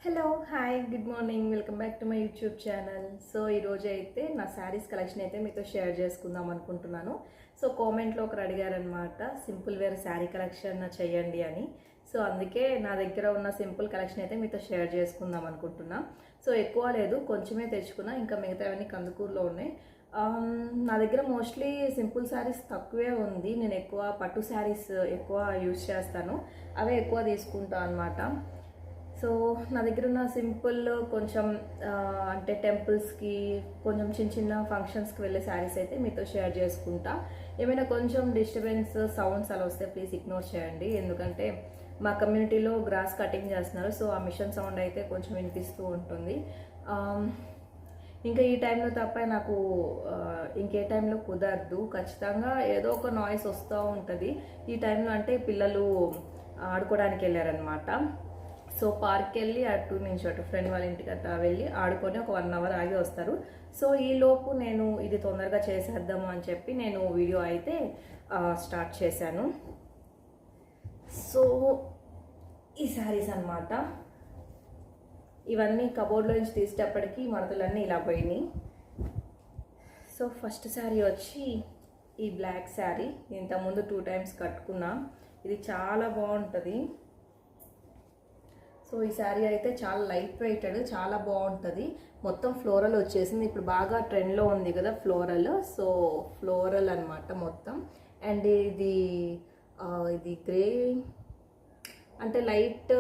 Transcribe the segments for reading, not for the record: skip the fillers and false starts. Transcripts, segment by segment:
Hello hi good morning welcome back to my YouTube channel. So ఈరోజు అయితే నా saris collection అయితే మీతో షేర్ చేసుకుందాం అనుకుంటున్నాను. సో కామెంట్లో ఒకరు అడిగారనమాట, సింపుల్ వేర్ శారీ కలెక్షన్ చేయండి అని. సో అందుకే నా దగ్గర ఉన్న సింపుల్ కలెక్షన్ అయితే మీతో షేర్ చేసుకుందాం అనుకుంటున్నా. సో ఎక్కువ లేదు, కొంచెమే తెచ్చుకున్నా, ఇంకా మిగతావన్నీ కందుకూరులో ఉన్నాయి. నా దగ్గర మోస్ట్లీ సింపుల్ శారీస్ తక్కువే ఉంది. నేను ఎక్కువ పట్టు శారీస్ ఎక్కువ యూజ్ చేస్తాను, అవే ఎక్కువ తీసుకుంటాను అనమాట. సో నా దగ్గర ఉన్న సింపుల్ కొంచెం అంటే టెంపుల్స్కి కొంచెం చిన్న చిన్న ఫంక్షన్స్కి వెళ్ళే శారీస్ అయితే మీతో షేర్ చేసుకుంటా. ఏమైనా కొంచెం డిస్టర్బెన్స్ సౌండ్స్ అలా వస్తే ప్లీజ్ ఇగ్నోర్ చేయండి, ఎందుకంటే మా కమ్యూనిటీలో గ్రాస్ కటింగ్ చేస్తున్నారు. సో ఆ మిషన్ సౌండ్ అయితే కొంచెం వినిపిస్తూ ఉంటుంది. ఇంకా ఈ టైంలో తప్ప నాకు ఇంకే టైంలో కుదరదు, ఖచ్చితంగా ఏదో ఒక నాయిస్ వస్తూ ఉంటుంది ఈ టైంలో. అంటే పిల్లలు ఆడుకోవడానికి వెళ్ళారనమాట. సో పార్క్కి వెళ్ళి అటు నుంచి అటు ఫ్రెండ్ వాళ్ళ ఇంటికి అట్లా వెళ్ళి ఆడుకొని ఒక 1 అవర్ ఆగి వస్తారు. సో ఈలోపు నేను ఇది తొందరగా చేసేద్దాము అని చెప్పి నేను వీడియో అయితే స్టార్ట్ చేశాను. సో ఈ శారీస్ అనమాట, ఇవన్నీ కబోర్డ్లో నుంచి తీసేటప్పటికి మడతలన్నీ ఇలా పోయినాయి. సో ఫస్ట్ శారీ వచ్చి ఈ బ్లాక్ శారీ. ఇంతకుముందు 2 టైమ్స్ కట్టుకున్నా, ఇది చాలా బాగుంటుంది. సో ఈ శారీ అయితే చాలా లైట్ వెయిటెడ్, చాలా బాగుంటుంది. మొత్తం ఫ్లోరల్ వచ్చేసింది, ఇప్పుడు బాగా ట్రెండ్లో ఉంది కదా ఫ్లోరల్. సో ఫ్లోరల్ అనమాట మొత్తం. అండ్ ఇది గ్రే అంటే లైట్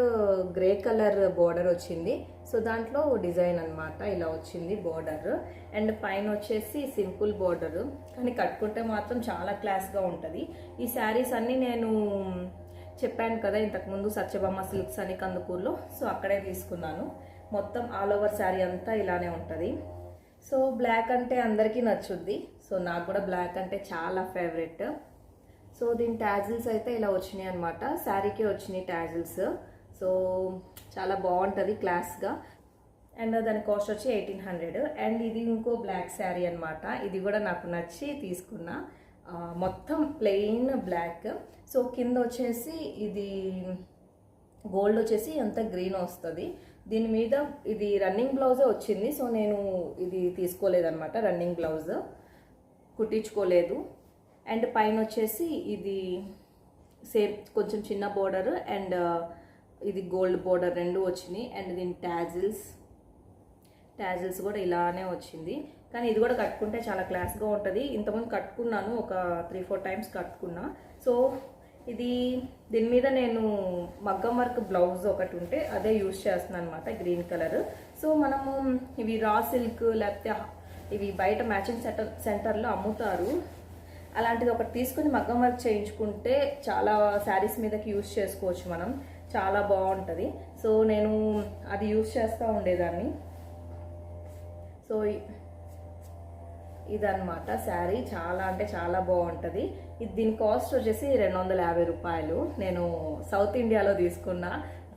గ్రే కలర్ బోర్డర్ వచ్చింది. సో దాంట్లో డిజైన్ అనమాట ఇలా వచ్చింది బోర్డర్. అండ్ పైన వచ్చేసి సింపుల్ బోర్డర్, కానీ కట్టుకుంటే మాత్రం చాలా క్లాస్గా ఉంటుంది. ఈ శారీస్ అన్నీ నేను చెప్పాను కదా ఇంతకుముందు, సత్యభామ సిల్క్స్ అని కందుకూరులో. సో అక్కడే తీసుకున్నాను. మొత్తం ఆల్ ఓవర్ శారీ అంతా ఇలానే ఉంటుంది. సో బ్లాక్ అంటే అందరికీ నచ్చుద్ది. సో నాకు కూడా బ్లాక్ అంటే చాలా ఫేవరెట్. సో దీని ట్యాజిల్స్ అయితే ఇలా వచ్చినాయి అనమాట, శారీకే వచ్చినాయి ట్యాజిల్స్. సో చాలా బాగుంటుంది క్లాస్గా. అండ్ దాని కాస్ట్ వచ్చి 1800. అండ్ ఇది ఇంకో బ్లాక్ శారీ అనమాట, ఇది కూడా నాకు నచ్చి తీసుకున్నా. మొత్తం ప్లెయిన్ బ్లాక్. సో కింద వచ్చేసి ఇది గోల్డ్ వచ్చేసి అంత గ్రీన్ వస్తుంది. దీని మీద ఇది రన్నింగ్ బ్లౌజే వచ్చింది. సో నేను ఇది తీసుకోలేదన్నమాట, రన్నింగ్ బ్లౌజ్ కుట్టించుకోలేదు. అండ్ పైన వచ్చేసి ఇది సేమ్ కొంచెం చిన్న బోర్డర్ అండ్ ఇది గోల్డ్ బోర్డర్ రెండు వచ్చినాయి. అండ్ దీని ట్యాజిల్స్ కూడా ఇలానే వచ్చింది. కానీ ఇది కూడా కట్టుకుంటే చాలా క్లాస్గా ఉంటుంది. ఇంతకుముందు కట్టుకున్నాను, ఒక 3-4 టైమ్స్ కట్టుకున్నా. సో దీని మీద నేను మగ్గం వర్క్ బ్లౌజ్ ఒకటి ఉంటే అదే యూజ్ చేస్తున్నాను అనమాట, గ్రీన్ కలర్. సో మనము ఇవి రా సిల్క్ లేకపోతే ఇవి బయట మ్యాచింగ్ సెంటర్లో అమ్ముతారు, అలాంటిది ఒకటి తీసుకుని మగ్గం వర్క్ చేయించుకుంటే చాలా శారీస్ మీదకి యూజ్ చేసుకోవచ్చు మనం, చాలా బాగుంటుంది. సో నేను అది యూజ్ చేస్తూ ఉండేదాన్ని. సో ఇదన్నమాట శారీ, చాలా అంటే చాలా బాగుంటుంది. దీని కాస్ట్ వచ్చేసి 250 రూపాయలు. నేను సౌత్ ఇండియాలో తీసుకున్నా,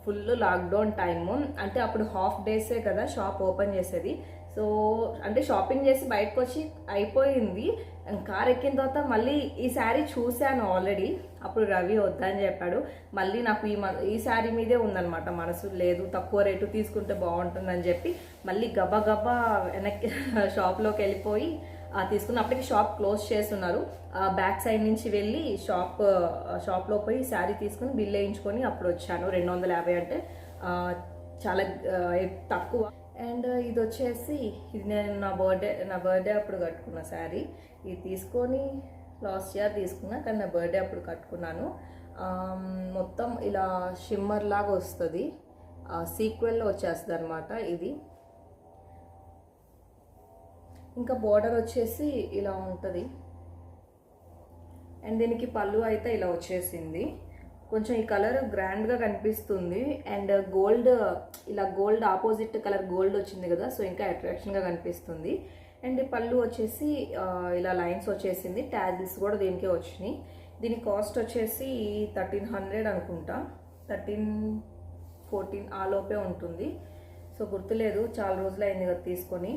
ఫుల్ లాక్డౌన్ టైము. అంటే అప్పుడు హాఫ్ డేసే కదా షాప్ ఓపెన్ చేసేది. సో అంటే షాపింగ్ చేసి బయటకు వచ్చి అయిపోయింది. కార్ ఎక్కిన తర్వాత మళ్ళీ ఈ శారీ చూశాను ఆల్రెడీ, అప్పుడు రవి వద్దని చెప్పాడు. మళ్ళీ నాకు ఈ శారీ మీదే ఉందన్నమాట మనసు, లేదు తక్కువ రేటు తీసుకుంటే బాగుంటుందని చెప్పి మళ్ళీ గబా వెనక్కి షాప్లోకి వెళ్ళిపోయి తీసుకున్నప్పటికీ షాప్ క్లోజ్ చేస్తున్నారు. బ్యాక్ సైడ్ నుంచి వెళ్ళి షాప్లో పోయి శారీ తీసుకుని బిల్ వేయించుకొని అప్పుడు వచ్చాను. 250 అంటే చాలా తక్కువ. అండ్ ఇది వచ్చేసి ఇది నేను నా బర్త్డే అప్పుడు కట్టుకున్న శారీ. ఇది తీసుకొని లాస్ట్ ఇయర్ తీసుకున్నా, కానీ నా బర్త్డే అప్పుడు కట్టుకున్నాను. మొత్తం ఇలా షిమ్మర్ లాగా వస్తుంది, సీక్వెల్లో వచ్చేస్తుంది అనమాట ఇది. ఇంకా బోర్డర్ వచ్చేసి ఇలా ఉంటుంది. అండ్ దీనికి పళ్ళు అయితే ఇలా వచ్చేసింది. కొంచెం ఈ కలర్ గ్రాండ్గా కనిపిస్తుంది. అండ్ ఇలా గోల్డ్ ఆపోజిట్ కలర్ గోల్డ్ వచ్చింది కదా, సో ఇంకా అట్రాక్షన్గా కనిపిస్తుంది. అండ్ పళ్ళు వచ్చేసి ఇలా లైన్స్ వచ్చేసింది. ట్యాజిల్స్ కూడా దీనికే వచ్చినాయి. దీని కాస్ట్ వచ్చేసి 1300 అనుకుంటా, 13-14 ఆ లోపే ఉంటుంది. సో గుర్తులేదు, చాలా రోజులు అయింది కదా తీసుకొని.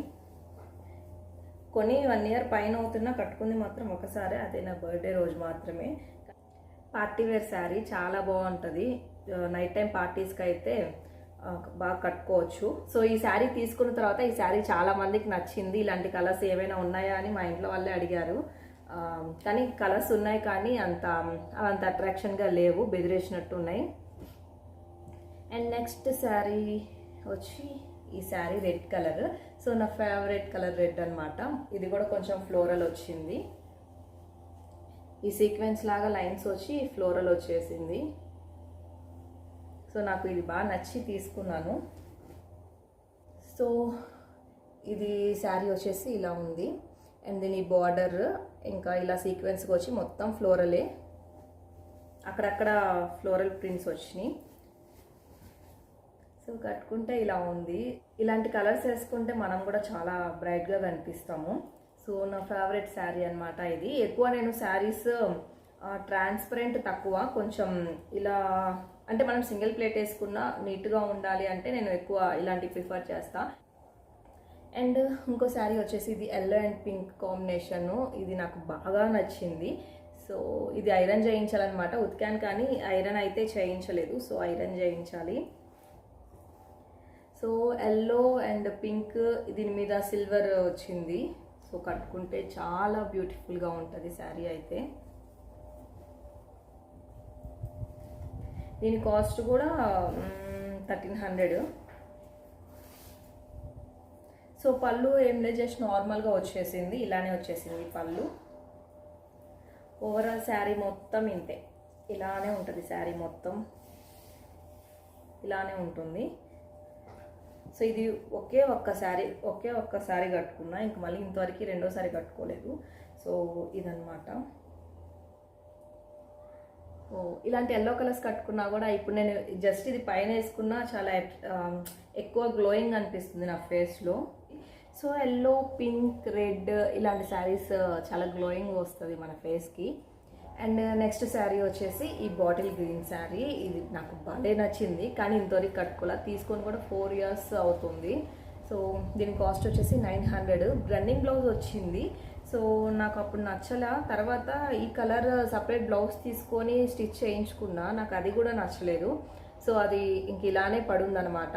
1 ఇయర్ పైన అవుతున్నా, కట్టుకుంది మాత్రం ఒకసారి, అదే నా బర్త్డే రోజు మాత్రమే. పార్టీ వేర్ శారీ చాలా బాగుంటుంది. నైట్ టైం పార్టీస్కి అయితే బాగా కట్టుకోవచ్చు. సో ఈ శారీ తీసుకున్న తర్వాత ఈ శారీ చాలా మందికి నచ్చింది. ఇలాంటి కలర్స్ ఏవైనా ఉన్నాయా అని మా ఇంట్లో వాళ్ళే అడిగారు. కానీ కలర్స్ ఉన్నాయి కానీ అంత అట్రాక్షన్గా లేవు, బెదిరేసినట్టు ఉన్నాయి. అండ్ నెక్స్ట్ శారీ వచ్చి ఈ శారీ రెడ్ కలర్. సో నా ఫేవరెట్ కలర్ రెడ్ అనమాట. ఇది కూడా కొంచెం ఫ్లోరల్ వచ్చింది. ఈ సీక్వెన్స్ లాగా లైన్స్ వచ్చి ఫ్లోరల్ వచ్చేసింది. సో నాకు ఇది బాగా నచ్చి తీసుకున్నాను. సో ఇది శారీ వచ్చేసి ఇలా ఉంది. అండ్ దీని బార్డర్ ఇంకా ఇలా సీక్వెన్స్కి వచ్చి మొత్తం ఫ్లోరలే, అక్కడక్కడ ఫ్లోరల్ ప్రింట్స్ వచ్చినాయి. సో కట్టుకుంటే ఇలా ఉంది. ఇలాంటి కలర్స్ వేసుకుంటే మనం కూడా చాలా బ్రైట్గా కనిపిస్తాము. సో నా ఫేవరెట్ శారీ అనమాట ఇది. ఎక్కువ నేను శారీస్ ట్రాన్స్పరెంట్ తక్కువ, కొంచెం ఇలా అంటే మనం సింగిల్ ప్లేట్ వేసుకున్నా నీట్గా ఉండాలి అంటే నేను ఎక్కువ ఇలాంటివి ప్రిఫర్ చేస్తా. అండ్ ఇంకో శారీ వచ్చేసి ఇది ఎల్లో అండ్ పింక్ కాంబినేషను. ఇది నాకు బాగా నచ్చింది. సో ఇది ఐరన్ చేయించాలన్నమాట. ఉతికాను కానీ ఐరన్ అయితే చేయించలేదు. సో ఐరన్ చేయించాలి. సో ఎల్లో అండ్ పింక్, దీని మీద సిల్వర్ వచ్చింది. సో కట్టుకుంటే చాలా బ్యూటిఫుల్గా ఉంటుంది శారీ అయితే. దీని కాస్ట్ కూడా 1300. సో పళ్ళు ఏం లేదు, జస్ట్ నార్మల్గా వచ్చేసింది, ఇలానే వచ్చేసింది పళ్ళు. ఓవరాల్ శారీ మొత్తం ఇంతే, ఇలానే ఉంటుంది. శారీ మొత్తం ఇలానే ఉంటుంది. సో ఇది ఒకే ఒక్కసారి కట్టుకున్నా, ఇంక మళ్ళీ ఇంతవరకు రెండోసారి కట్టుకోలేదు. సో ఇదన్నమాట. ఓ ఇలాంటి ఎల్లో కలర్స్ కట్టుకున్నా కూడా ఇప్పుడు నేను జస్ట్ ఇది పైన వేసుకున్నా చాలా ఎక్కువ గ్లోయింగ్ అనిపిస్తుంది నా ఫేస్లో. సో ఎల్లో, పింక్, రెడ్ ఇలాంటి శారీస్ చాలా గ్లోయింగ్ వస్తుంది మన ఫేస్కి. అండ్ నెక్స్ట్ శారీ వచ్చేసి ఈ బాటిల్ గ్రీన్ శారీ. ఇది నాకు భలే నచ్చింది కానీ ఇంతవరకు కట్టుకోలే, తీసుకొని కూడా 4 years అవుతుంది. సో దీని కాస్ట్ వచ్చేసి 900. రన్నింగ్ బ్లౌజ్ వచ్చింది. సో నాకు అప్పుడు నచ్చలా. తర్వాత ఈ కలర్ సపరేట్ బ్లౌజ్ తీసుకొని స్టిచ్ చేయించుకున్నా, నాకు అది కూడా నచ్చలేదు. సో అది ఇంక ఇలానే పడుందనమాట.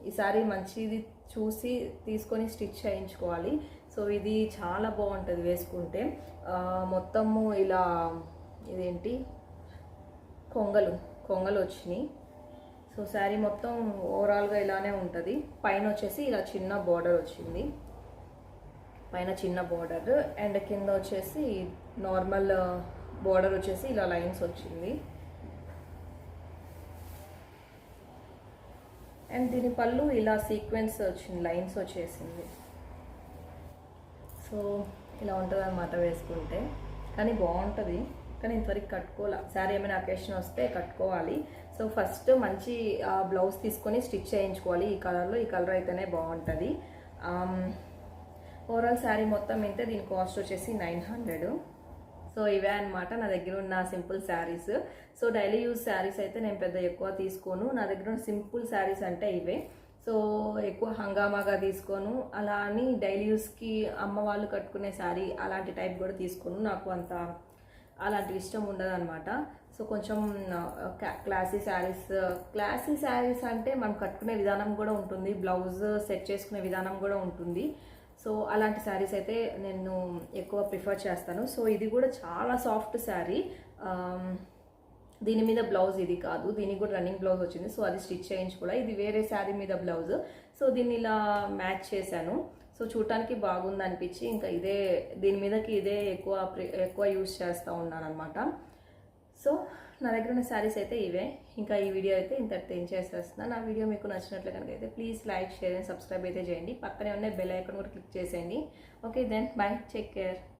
ఈసారి మంచిది చూసి తీసుకొని స్టిచ్ చేయించుకోవాలి. సో ఇది చాలా బాగుంటుంది వేసుకుంటే. మొత్తము ఇలా ఇదేంటి కొంగలు వచ్చినాయి. సో శారీ మొత్తం ఓవరాల్గా ఇలానే ఉంటుంది. పైన వచ్చేసి ఇలా చిన్న బార్డర్ వచ్చింది, పైన చిన్న బార్డర్. అండ్ కింద వచ్చేసి నార్మల్ బార్డర్ వచ్చేసి ఇలా లైన్స్ వచ్చింది. అండ్ దీని పళ్ళు ఇలా సీక్వెన్స్ వచ్చింది, లైన్స్ వచ్చేసింది. సో ఇలా ఉంటుంది అన్నమాట వేసుకుంటే. కానీ బాగుంటుంది, కానీ ఇంతవరకు కట్టుకోవాలి. శారీ ఏమైనా అకేషన్ వస్తే కట్టుకోవాలి. సో ఫస్ట్ మంచి బ్లౌజ్ తీసుకొని స్టిచ్ చేయించుకోవాలి ఈ కలర్లో. ఈ కలర్ అయితేనే బాగుంటుంది. ఓవరాల్ శారీ మొత్తం ఇంతే. దీని కాస్ట్ వచ్చేసి 900. సో ఇవే అనమాట నా దగ్గర ఉన్న simple saris. So daily use saris అయితే నేను పెద్ద ఎక్కువ తీసుకోను. నా దగ్గర ఉన్న సింపుల్ శారీస్ అంటే ఇవే. సో ఎక్కువ హంగామాగా తీసుకోను, అలా అని డైలీ యూస్కి అమ్మ వాళ్ళు కట్టుకునే శారీ అలాంటి టైప్ కూడా తీసుకోను. నాకు అలాంటివి ఇష్టం ఉండదు అనమాట. సో కొంచెం క్లాసీ శారీస్ అంటే మనం కట్టుకునే విధానం కూడా ఉంటుంది, బ్లౌజ్ సెట్ చేసుకునే విధానం కూడా ఉంటుంది. సో అలాంటి శారీస్ అయితే నేను ఎక్కువ ప్రిఫర్ చేస్తాను. సో ఇది కూడా చాలా సాఫ్ట్ శారీ. దీని మీద బ్లౌజ్ ఇది కాదు, దీనికి కూడా రన్నింగ్ బ్లౌజ్ వచ్చింది. సో అది స్టిచ్ చేయించుకోవాలి. ఇది వేరే శారీ మీద బ్లౌజ్. సో దీన్ని ఇలా మ్యాచ్ చేశాను. సో చూడటానికి బాగుంది అనిపించి ఇంకా దీని మీదకి ఇదే ఎక్కువ యూజ్ చేస్తూ ఉన్నాను అనమాట. సో నా దగ్గర ఉన్న శారీస్ అయితే ఇవే. ఇంకా ఈ వీడియో అయితే ఇంతటితో ఏం చేసేస్తున్నా. నా వీడియో మీకు నచ్చినట్లు కనుక అయితే please like, share and subscribe అయితే చేయండి. పక్కనే ఉన్న బెల్ ఐకాన్ కూడా క్లిక్ చేసేయండి. Okay then bye, take care.